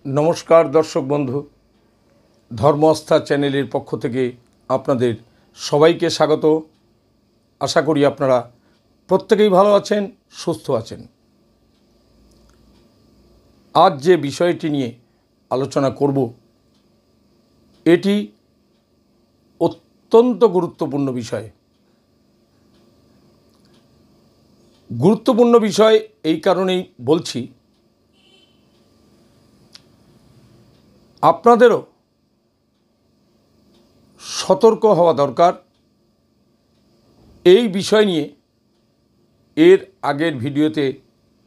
नमस्कार दर्शक बंधु धर्म आस्था चैनेलेर पक्ष थेके आपनादेर सबाइके स्वागत। आशा करी आपनारा प्रत्येकेई भालो आछेन, सुस्थ आछेन। आज जे विषयटी निये आलोचना करब एटी अत्यंत गुरुत्वपूर्ण विषय। गुरुत्वपूर्ण विषय एई कारणेई बोलछि आपनादेरो सतर्क हवा दरकार। এই বিষয় নিয়ে এর আগের ভিডিওতে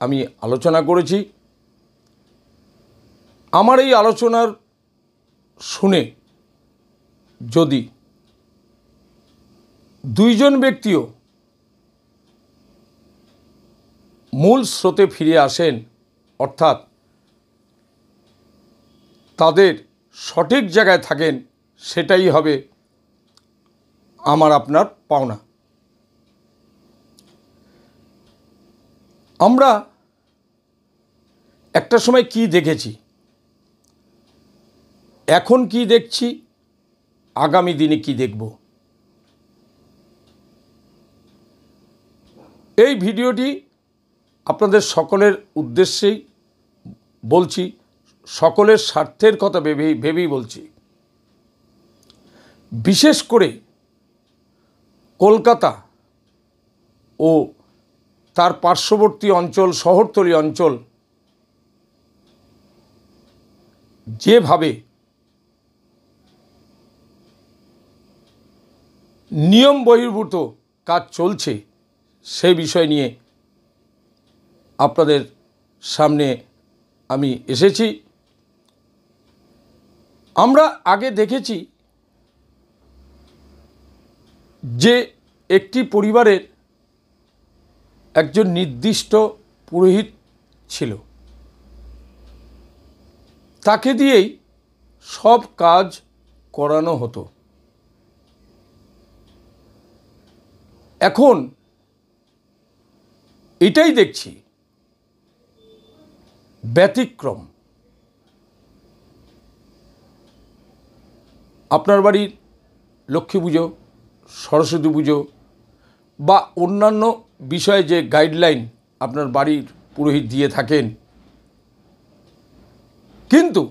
আমি আলোচনা করেছি। আমার এই আলোচনার শুনে যদি দুইজন ব্যক্তিও মূল স্রোতে ফিরে আসেন, অর্থাৎ তাদের সঠিক জায়গায় থাকেন, সেটাই হবে আমার আপনার পাওনা। আমরা একটা সময় কি দেখেছি, এখন কি দেখছি, আগামী দিনে কি দেখব, এই ভিডিওটি আপনাদের সকলের উদ্দেশ্যেই বলছি, সকলের স্বার্থের কথা ভেবেই বলছি। বিশেষ করে কলকাতা ও তার পার্শ্ববর্তী অঞ্চল, শহরতলি অঞ্চল যেভাবে নিয়ম বহির্ভূত কাজ চলছে সেই বিষয় নিয়ে আপনাদের সামনে আমি এসেছি। আমরা আগে দেখেছি যে একটি পরিবারের একজন নির্দিষ্ট পুরোহিত ছিল, তাকে দিয়েই সব কাজ করানো হতো। এখন এটাই দেখছি ব্যতিক্রম। আপনার বাড়ির লক্ষ্মী পুজো, সরস্বতী পুজো বা অন্যান্য বিষয়ে যে গাইডলাইন আপনার বাড়ির পুরোহিত দিয়ে থাকেন, কিন্তু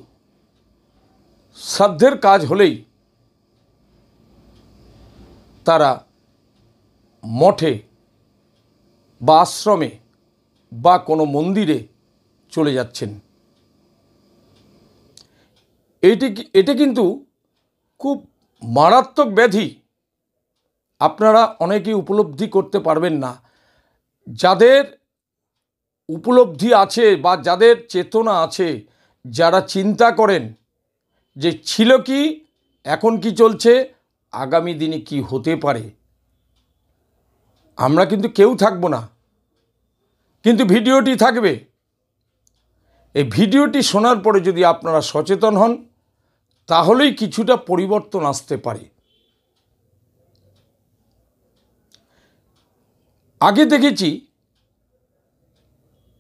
শ্রাদ্ধের কাজ হলেই তারা মঠে বা আশ্রমে বা কোনো মন্দিরে চলে যাচ্ছেন। এটি কিন্তু খুব মারাত্মক ব্যাধি। আপনারা অনেকেই উপলব্ধি করতে পারবেন না। যাদের উপলব্ধি আছে বা যাদের চেতনা আছে, যারা চিন্তা করেন যে ছিল কি, এখন কি চলছে, আগামী দিনে কি হতে পারে, আমরা কিন্তু কেউ থাকবো না, কিন্তু ভিডিওটি থাকবে। এই ভিডিওটি শোনার পরে যদি আপনারা সচেতন হন, তাহলেই কিছুটা পরিবর্তন আসতে পারে। আগে দেখেছি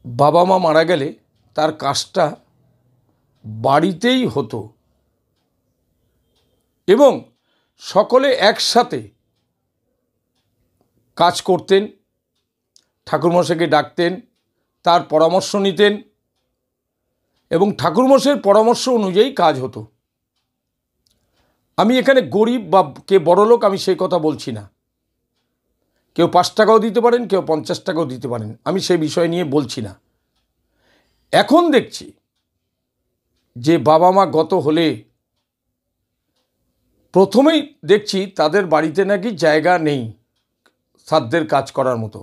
বাবা মা মারা গেলে তার কাজটা বাড়িতেই হতো এবং সকলে একসাথে কাজ করতেন, ঠাকুরমশাইকে ডাকতেন, তার পরামর্শ নিতেন এবং ঠাকুরমশাইয়ের পরামর্শ অনুযায়ী কাজ হতো। আমি এখানে গরিব বা কে বড়লোক আমি সেই কথা বলছি না। কেউ 5 টাকাও দিতে পারেন, কেউ 50 টাকাও দিতে পারেন, আমি সেই বিষয় নিয়ে বলছি না। এখন দেখছি যে বাবা মা গত হলে প্রথমেই দেখছি তাদের বাড়িতে নাকি জায়গা নেই শ্রাদ্ধের কাজ করার মতো।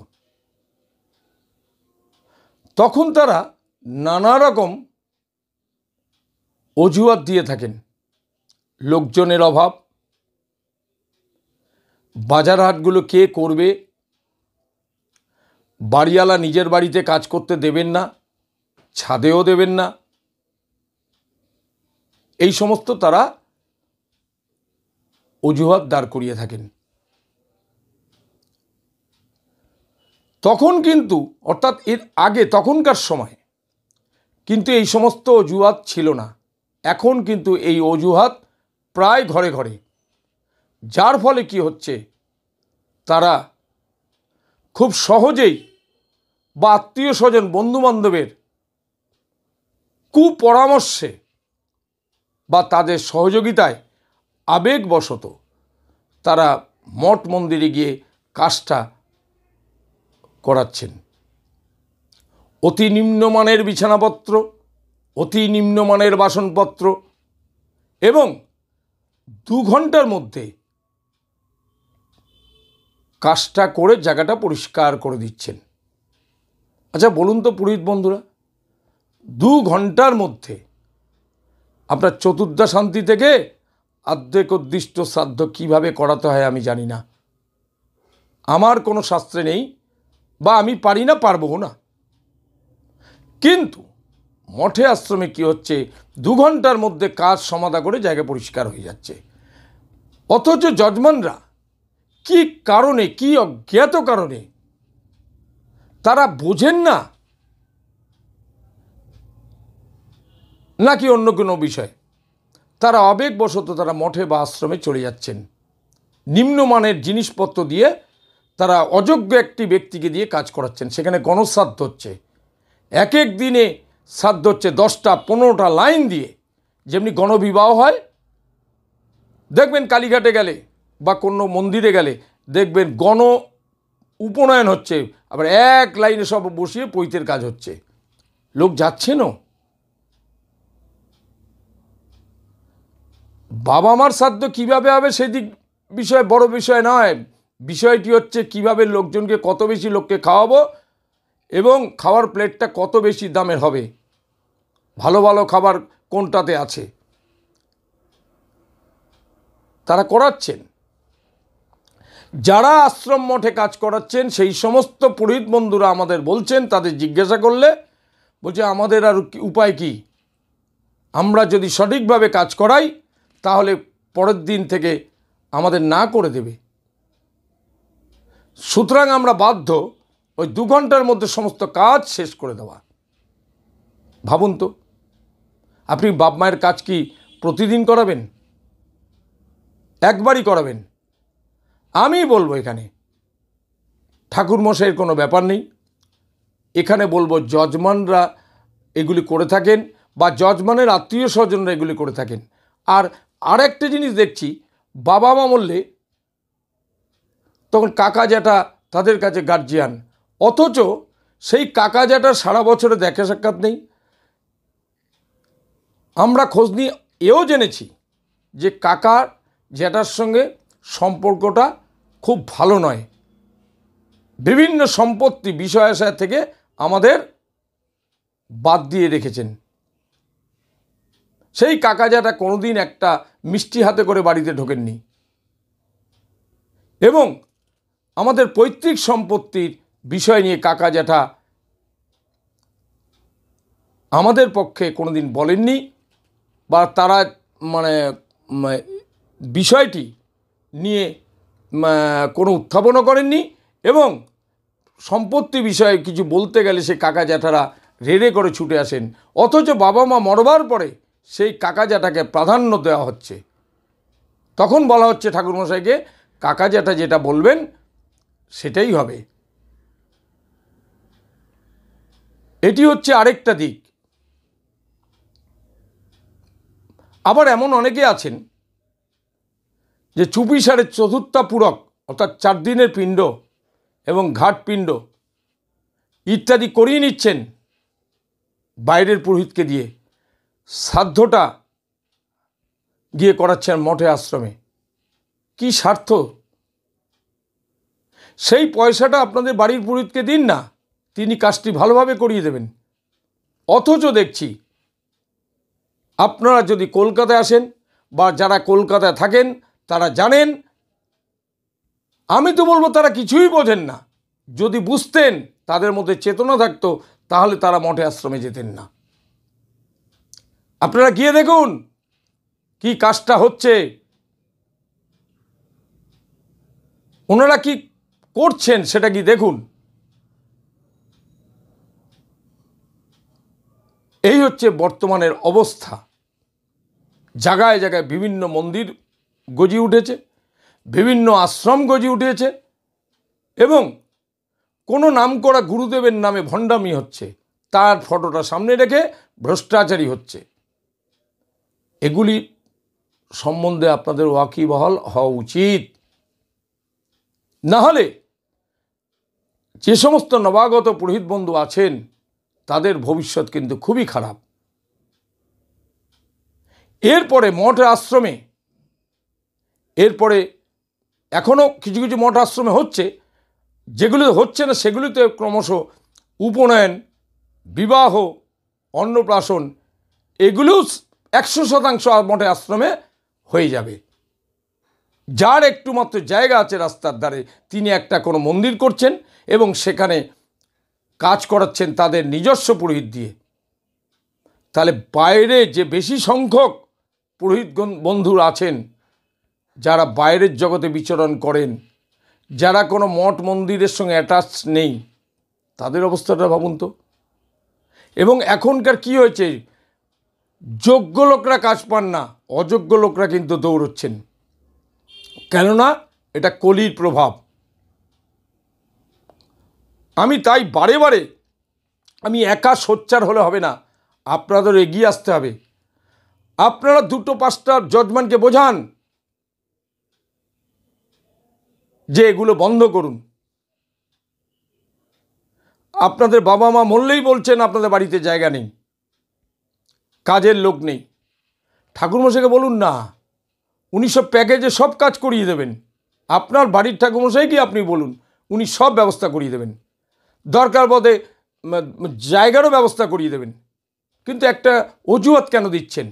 তখন তারা নানা রকম অজুহাত দিয়ে থাকেন। লোকজনের অভাব, বাজার হাটগুলো কে করবে, বাড়িওয়ালা নিজের বাড়িতে কাজ করতে দেবেন না, ছাদেও দেবেন না, এই সমস্ত তারা অজুহাত দাঁড় করিয়ে থাকেন। তখন কিন্তু, অর্থাৎ এর আগে তখনকার সময় কিন্তু এই সমস্ত অজুহাত ছিল না। এখন কিন্তু এই অজুহাত প্রায় ঘরে ঘরে, যার ফলে কি হচ্ছে, তারা খুব সহজেই বা আত্মীয় স্বজন বন্ধুবান্ধবের কুপরামর্শে বা তাদের সহযোগিতায় আবেগবশত তারা মঠ মন্দিরে গিয়ে কাজটা করাচ্ছেন। অতি নিম্নমানের বিছানাপত্র, অতি নিম্নমানের বাসনপত্র এবং 2 ঘন্টার মধ্যে কাজটা করে জায়গাটা পরিষ্কার করে দিচ্ছেন। আচ্ছা বলুন তো পুরোহিত বন্ধুরা, 2 ঘন্টার মধ্যে আপনার চতুর্দা শান্তি থেকে আর্ধেক উদ্দিষ্ট শ্রাদ্ধ কীভাবে করাতে হয় আমি জানি না, আমার কোনো শাস্ত্রে নেই, বা আমি পারি না, পারবো না। কিন্তু মঠে আশ্রমে কি হচ্ছে, 2 ঘন্টার মধ্যে কাজ সমাধা করে জায়গা পরিষ্কার হয়ে যাচ্ছে। অথচ যজমানরা কি কারণে, কি অজ্ঞাত কারণে তারা বোঝেন না, নাকি অন্য কোনো বিষয়, তারা আবেগবশত তারা মঠে বা আশ্রমে চলে যাচ্ছেন। নিম্নমানের জিনিসপত্র দিয়ে তারা অযোগ্য একটি ব্যক্তিকে দিয়ে কাজ করাচ্ছেন। সেখানে গণশ্রাদ্ধ হচ্ছে, এক এক দিনে শ্রাদ্ধ হচ্ছে 10টা 15টা লাইন দিয়ে। যেমনি গণবিবাহ হয়, দেখবেন কালীঘাটে গেলে বা কোনো মন্দিরে গেলে দেখবেন গণ উপনয়ন হচ্ছে, আবার এক লাইনে সব বসিয়ে পৈতের কাজ হচ্ছে। লোক যাচ্ছেনও। বাবা মার শ্রাদ্ধ কীভাবে হবে সেদিক বিষয় বড় বিষয় নয়, বিষয়টি হচ্ছে কিভাবে লোকজনকে, কত বেশি লোককে খাওয়াবো এবং খাওয়ার প্লেটটা কত বেশি দামের হবে, ভালো ভালো খাবার কোনটাতে আছে, তারা করাচ্ছেন। যারা আশ্রম মঠে কাজ করাচ্ছেন সেই সমস্ত পুরোহিত বন্ধুরা আমাদের বলছেন, তাদের জিজ্ঞাসা করলে বলছে আমাদের আর উপায় কি, আমরা যদি সঠিকভাবে কাজ করাই তাহলে পরের দিন থেকে আমাদের না করে দেবে। সুতরাং আমরা বাধ্য ওই 2 ঘন্টার মধ্যে সমস্ত কাজ শেষ করে দেওয়া। ভাবুন তো, আপনি বাপ মায়ের কাজ কি প্রতিদিন করাবেন? একবারই করাবেন? আমি বলবো এখানে ঠাকুরমশাইয়ের কোনো ব্যাপার নেই, এখানে বলবো যজমানরা এগুলি করে থাকেন বা যজমানের আত্মীয় স্বজনরা এগুলি করে থাকেন। আর আরেকটা জিনিস দেখছি, বাবা মা মরলে তখন কাকা জ্যাঠা তাদের কাছে গার্জিয়ান, অথচ সেই কাকা জ্যাঠা সারা বছরে দেখা সাক্ষাৎ নেই। আমরা খোঁজ নিয়ে এও জেনেছি যে কাকা জ্যাঠার সঙ্গে সম্পর্কটা খুব ভালো নয়, বিভিন্ন সম্পত্তি বিষয় আশয় থেকে আমাদের বাদ দিয়ে রেখেছেন। সেই কাকা জ্যাঠা কোনোদিন একটা মিষ্টি হাতে করে বাড়িতে ঢোকেননি এবং আমাদের পৈতৃক সম্পত্তির বিষয় নিয়ে কাকা জ্যাঠা আমাদের পক্ষে কোনোদিন বলেননি, বা তারা মানে বিষয়টি নিয়ে কোনো উত্থাপনও করেননি। এবং সম্পত্তি বিষয়ে কিছু বলতে গেলে সে কাকা জ্যাঠারা রেড়ে করে ছুটে আসেন, অথচ বাবা মা মরবার পরে সেই কাকা জ্যাঠাকে প্রাধান্য দেওয়া হচ্ছে। তখন বলা হচ্ছে ঠাকুরমশাইকে, কাকা জ্যাঠা যেটা বলবেন সেটাই হবে। এটি হচ্ছে আরেকটা দিক। আবার এমন অনেকে আছেন যে চুপিসারের চতুর্থা পূরক অর্থাৎ 4 দিনের পিণ্ড এবং ঘাট পিণ্ড ইত্যাদি করিয়ে নিচ্ছেন বাইরের পুরোহিতকে দিয়ে, শ্রাদ্ধটা গিয়ে করাচ্ছেন মঠে আশ্রমে। কি স্বার্থ? সেই পয়সাটা আপনাদের বাড়ির পুরোহিতকে দিন না, তিনি কাজটি ভালোভাবে করিয়ে দেবেন। অথচ দেখছি আপনারা যদি কলকাতায় আসেন বা যারা কলকাতায় থাকেন তারা জানেন, আমি তো বলবো তারা কিছুই বোঝেন না। যদি বুঝতেন, তাদের মধ্যে চেতনা থাকতো, তাহলে তারা মঠে আশ্রমে যেতেন না। আপনারা গিয়ে দেখুন কি কাজটা হচ্ছে, ওনারা কি করছেন সেটা কি দেখুন। এই হচ্ছে বর্তমানের অবস্থা। জায়গায় জায়গায় বিভিন্ন মন্দির গজিয়ে উঠেছে, বিভিন্ন আশ্রম গজিয়ে উঠেছে এবং কোনো নামকরা গুরুদেবের নামে ভণ্ডামি হচ্ছে, তার ফটোটা সামনে রেখে ভ্রষ্টাচারী হচ্ছে। এগুলি সম্বন্ধে আপনাদের ওয়াকিবহাল হওয়া উচিত। না হলে যে সমস্ত নবাগত পুরোহিত বন্ধু আছেন তাদের ভবিষ্যৎ কিন্তু খুবই খারাপ। এরপরে মঠ আশ্রমে, এরপরে এখনও কিছু কিছু মঠ আশ্রমে হচ্ছে, যেগুলো হচ্ছে না সেগুলিতে ক্রমশ উপনয়ন, বিবাহ, অন্নপ্রাশন এগুলোও 100% মঠে আশ্রমে হয়ে যাবে। যার একটু মাত্র জায়গা আছে রাস্তার ধারে, তিনি একটা কোনো মন্দির করছেন এবং সেখানে কাজ করাচ্ছেন তাদের নিজস্ব পুরোহিত দিয়ে। তাহলে বাইরে যে বেশি সংখ্যক পুরোহিত বন্ধুরা আছেন, যারা বাইরের জগতে বিচরণ করেন, যারা কোনো মঠ মন্দিরের সঙ্গে অ্যাটাচ নেই, তাদের অবস্থাটা ভাবুন তো। এবং এখনকার কি হয়েছে, যোগ্য লোকরা কাজ পান না, অযোগ্য লোকরা কিন্তু দৌড়চ্ছেন। কেননা এটা কলির প্রভাব। আমি তাই বারে বারে আমি একা সোচ্চার হলে হবে না, আপনাদের এগিয়ে আসতে হবে। আপনারা 2-5টা জজমানকে বোঝান যে এগুলো বন্ধ করুন। আপনাদের বাবা মা মরলেই বলছেন আপনাদের বাড়িতে জায়গা নেই, কাজের লোক নেই। ঠাকুরমশাইকে বলুন না, উনি সব প্যাকেজে সব কাজ করিয়ে দেবেন। আপনার বাড়ির ঠাকুরমশাইকে আপনি বলুন, উনি সব ব্যবস্থা করিয়ে দেবেন, দরকার বোধে জায়গারও ব্যবস্থা করিয়ে দেবেন। কিন্তু একটা অজুহাত কেন দিচ্ছেন?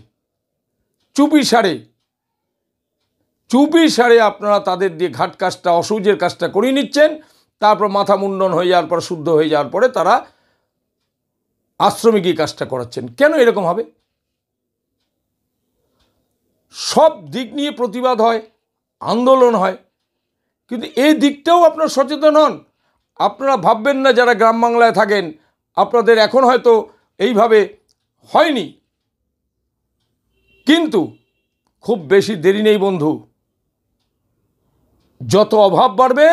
চুপি সারে আপনারা তাদের দিয়ে ঘাট কাজটা, অসৌজের কাজটা করিয়ে নিচ্ছেন। তারপর মাথা মুন্ডন হয়ে যাওয়ার পর, শুদ্ধ হয়ে যাওয়ার পরে তারা আশ্রমে গিয়ে কাজটা করাচ্ছেন। কেন এরকম হবে? সব দিক নিয়ে প্রতিবাদ হয়, আন্দোলন হয়, কিন্তু এই দিকটাও আপনারা সচেতন হন। আপনারা ভাববেন না যারা গ্রাম বাংলায় থাকেন আপনাদের এখন হয়তো এইভাবে হয়নি, কিন্তু খুব বেশি দেরি নেই বন্ধু। যত অভাব বাড়বে,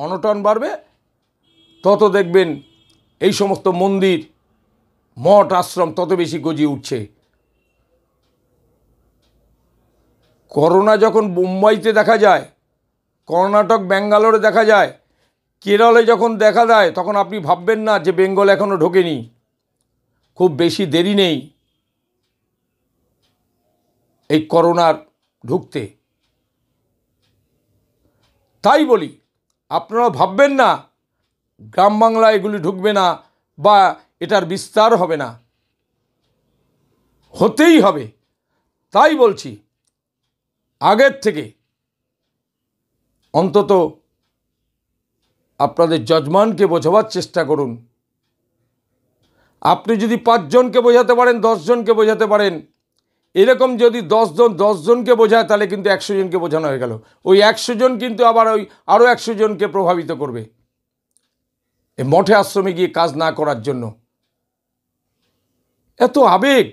অনটন বাড়বে, তত দেখবেন এই সমস্ত মন্দির, মঠ, আশ্রম তত বেশি গজিয়ে উঠছে। করোনা যখন মুম্বাইতে দেখা যায়, কর্ণাটক, ব্যাঙ্গালোরে দেখা যায়, কেরলে যখন দেখা যায়, তখন আপনি ভাববেন না যে বেঙ্গল এখনও ঢোকেনি। খুব বেশি দেরি নেই এই করোনার ঢুকতে। তাই বলি, আপনারা ভাববেন না গ্রাম বাংলা এগুলি ঢুকবে না বা এটার বিস্তার হবে না, হতেই হবে। তাই বলছি, আগের থেকে অন্তত আপনাদের জজমানকে বোঝাবার চেষ্টা করুন। আপনি যদি 5 জনকে বোঝাতে পারেন, 10 জনকে বোঝাতে পারেন, এরকম যদি 10 জন 10 জনকে বোঝায়, তাহলে কিন্তু 100 জনকে বোঝানো হয়ে গেল। ওই 100 জন কিন্তু আবার ওই আরও 100 জনকে প্রভাবিত করবে এই মঠে আশ্রমে গিয়ে কাজ না করার জন্য। এত আবেগ।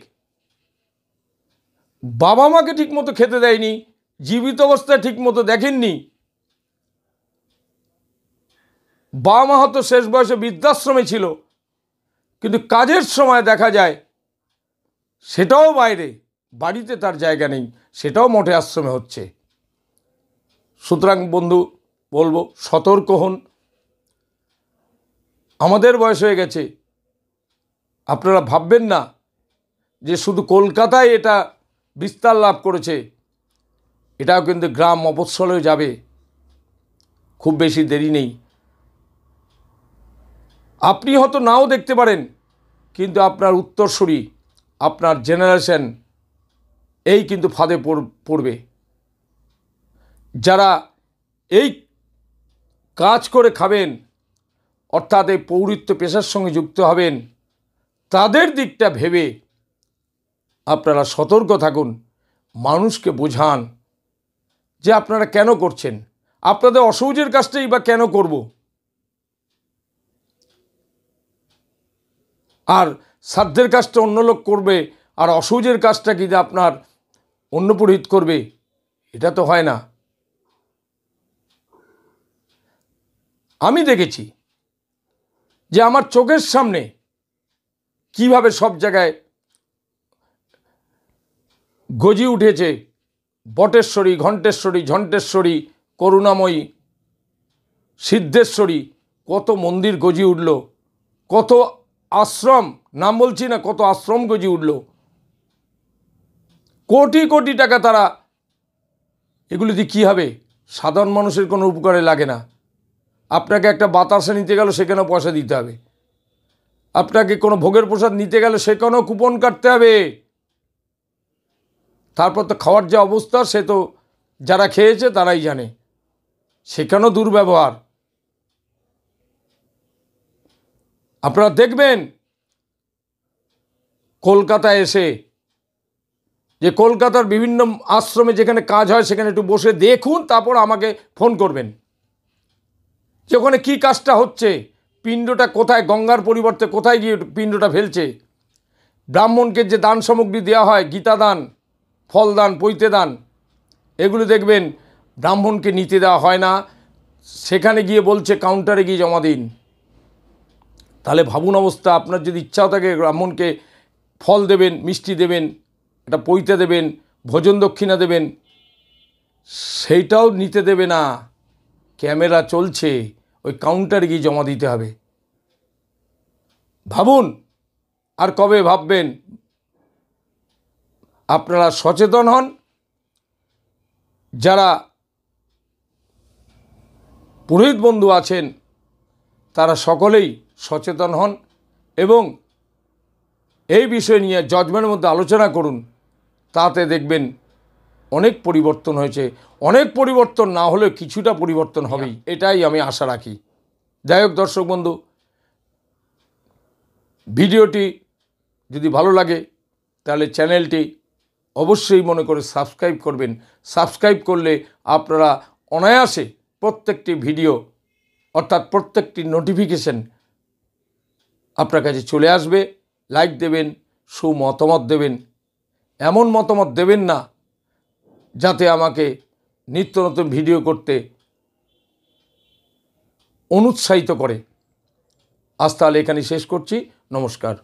বাবা মাকে ঠিক মতো খেতে দেয়নি, জীবিত অবস্থায় ঠিক মতো দেখেননি, বাবা মা হয়তো শেষ বয়সে বৃদ্ধাশ্রমে ছিল, কিন্তু কাজের সময় দেখা যায় সেটাও বাইরে, বাড়িতে তার জায়গা নেই, সেটাও মঠে আশ্রমে হচ্ছে। সুতরাং বন্ধু বলবো, সতর্ক হন। আমাদের বয়স হয়ে গেছে, আপনারা ভাববেন না যে শুধু কলকাতায় এটা বিস্তার লাভ করেছে, এটাও কিন্তু গ্রাম মফস্বলেও যাবে, খুব বেশি দেরি নেই। আপনি হয়তো নাও দেখতে পারেন, কিন্তু আপনার উত্তরসূরি, আপনার জেনারেশন এই কিন্তু ফাঁদে পড়বে। যারা এই কাজ করে খাবেন, অর্থাৎ এই পৌরোহিত্য পেশার সঙ্গে যুক্ত হবেন, তাদের দিকটা ভেবে আপনারা সতর্ক থাকুন। মানুষকে বোঝান যে আপনারা কেন করছেন, আপনাদের অসৌজের কাজটাই বা কেন করব। আর শ্রাদ্ধের কাজটা অন্য লোক করবে আর অসৌজের কাজটা কি আপনার অন্য পুরোহিত করবে? এটা তো হয় না। আমি দেখেছি যে আমার চোখের সামনে কিভাবে সব জায়গায় গজি উঠেছে বটেশ্বরী, ঘণ্টেশ্বরী, ঝণ্টেশ্বরী, করুণাময়ী, সিদ্ধেশ্বরী, কত মন্দির গজি উঠল, কত আশ্রম, নাম বলছি না, কত আশ্রম গজি উঠল। কোটি কোটি টাকা তারা, এগুলো দিয়ে কী হবে? সাধারণ মানুষের কোনো উপকারে লাগে না। আপনাকে একটা বাতাসা নিতে গেলে সেখানেও পয়সা দিতে হবে, আপনাকে কোনো ভোগের প্রসাদ নিতে গেলে সেখানেও কুপন কাটতে হবে। তারপর তো খাওয়ার যে অবস্থা সে তো যারা খেয়েছে তারাই জানে, সেখানেও দুর্ব্যবহার। আপনারা দেখবেন কলকাতায় এসে যে কলকাতার বিভিন্ন আশ্রমে যেখানে কাজ হয় সেখানে একটু বসে দেখুন, তারপর আমাকে ফোন করবেন যে ওখানে কী কাজটা হচ্ছে, পিণ্ডটা কোথায়, গঙ্গার পরিবর্তে কোথায় গিয়ে পিণ্ডটা ফেলছে। ব্রাহ্মণকে যে দান সামগ্রী দেওয়া হয়, গীতা দান, ফল দান, পৈতে দান, এগুলো দেখবেন ব্রাহ্মণকে নিতে দেওয়া হয় না, সেখানে গিয়ে বলছে কাউন্টারে গিয়ে জমা দিন। তাহলে ভাবুন অবস্থা। আপনার যদি ইচ্ছাও থাকে ব্রাহ্মণকে ফল দেবেন, মিষ্টি দেবেন, একটা পৈতে দেবেন, ভোজন দক্ষিণা দেবেন, সেইটাও নিতে দেবে না। ক্যামেরা চলছে, ওই কাউন্টারে গিয়ে জমা দিতে হবে। ভাবুন, আর কবে ভাববেন? আপনারা সচেতন হন, যারা পুরোহিত বন্ধু আছেন তারা সকলেই সচেতন হন এবং এই বিষয় নিয়ে জজমেন্টের মধ্যে আলোচনা করুন। তাতে দেখবেন অনেক পরিবর্তন হয়েছে। অনেক পরিবর্তন না হলেও কিছুটা পরিবর্তন হবেই, এটাই আমি আশা রাখি। যাই হোক দর্শক বন্ধু, ভিডিওটি যদি ভালো লাগে তাহলে চ্যানেলটি অবশ্যই মনে করে সাবস্ক্রাইব করবেন। সাবস্ক্রাইব করলে আপনারা অনায়াসে প্রত্যেকটি ভিডিও অর্থাৎ প্রত্যেকটি নোটিফিকেশন আপনার কাছে চলে আসবে। লাইক দেবেন, সুমতামত দেবেন, এমন মতামত দেবেন না যাতে আমাকে নিত্য নতুন ভিডিও করতে অনুৎসাহিত করে। আজ তাহলে এখানে শেষ করছি। নমস্কার।